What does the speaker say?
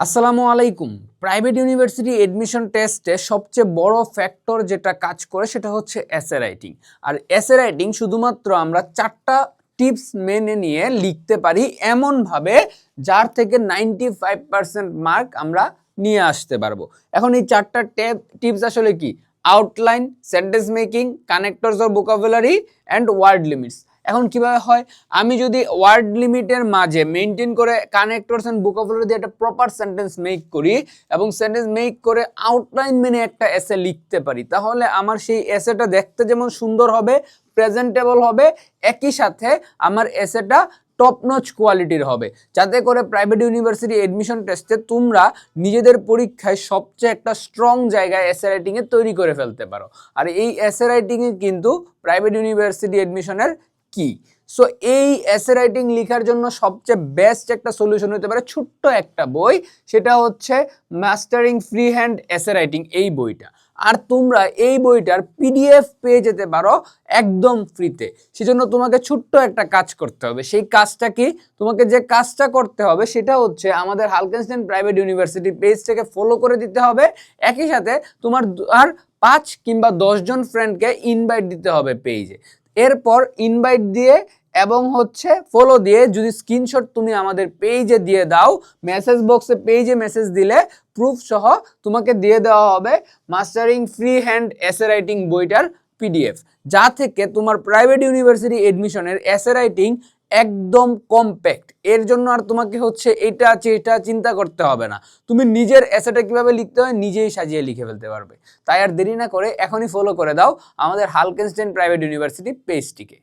আসসালামু আলাইকুম। Private university admission টেস্টে সবচেয়ে বড় ফ্যাক্টর যেটা কাজ করে সেটা হচ্ছে এসএ রাইটিং। আর এসএ রাইটিং শুধুমাত্র আমরা 4টা টিপস মেনে নিয়ে লিখতে পারি এমনভাবে যার থেকে 95% মার্ক আমরা নিয়ে আসতে পারবো। এখন এই 4টা টিপস আসলে কি? Outline, sentence making, connectors or vocabulary and word limits. এখন কিভাবে হয়? আমি যদি ওয়ার্ড লিমিটের মাঝে মেনটেন করে কানেক্টরস এন্ড ভোকাবুলারি দিয়ে একটা প্রপার সেন্টেন্স মেক করি এবং সেন্টেন্স মেক করে আউটলাইন মেনে একটা এসে লিখতে পারি, তাহলে আমার সেই এসেটা দেখতে যেমন সুন্দর হবে, প্রেজেন্টেবল হবে, একই সাথে আমার এসেটা টপ নচ কোয়ালিটির হবে, যাতে করে প্রাইভেট ইউনিভার্সিটি এডমিশন টেস্টে তোমরা নিজেদের পরীক্ষায় সবচেয়ে একটা স্ট্রং জায়গায় এসে রাইটিংয়ে তৈরি করে ফেলতে পারো। আর এই এসে রাইটিংয়ে কিন্তু প্রাইভেট ইউনিভার্সিটি এডমিশনের কি। সো এই এসে রাইটিং লেখার জন্য সবচেয়ে বেস্ট একটা সলিউশন হতে পারে ছোট্ট একটা বই, সেটা হচ্ছে mastering free hand essay writing, এই বইটা। আর তোমরা এই বইটার পিডিএফ পেয়ে যেতে পারো একদম ফ্রিতে। সেজন্য তোমাকে ছোট্ট একটা কাজ করতে হবে। সেই কাজটা কি? তোমাকে যে কাজটা করতে হবে সেটা হচ্ছে আমাদের হালকেনস্টাইন প্রাইভেট ইউনিভার্সিটি পেজটাকে ফলো করে দিতে হবে, একই সাথে তোমার আর 5 কিংবা 10 জন ফ্রেন্ডকে ইনভাইট দিতে হবে পেজে। এরপর ইনভাইট দিয়ে এবং হচ্ছে ফলো দিয়ে যদি স্ক্রিনশট তুমি আমাদের পেজে দিয়ে দাও, মেসেজ বক্সে পেজে মেসেজ দিলে প্রুফ সহ তোমাকে দিয়ে দেওয়া হবে mastering free hand essay writing বইটার পিডিএফ, যা থেকে তোমার প্রাইভেট ইউনিভার্সিটি এডমিশনের এসে রাইটিং একদম কম্প্যাক্ট। এর জন্য আর তোমাকে হচ্ছে এটা চিন্তা করতে হবে না। তুমি নিজের এসেটা কিভাবে লিখতে হয় নিজেই সাজিয়ে লিখে ফেলতে পারবে। তাই আর দেরি না করে এখনই ফলো করে দাও আমাদের হালকেনস্টাইন প্রাইভেট ইউনিভার্সিটি পেজটিকে।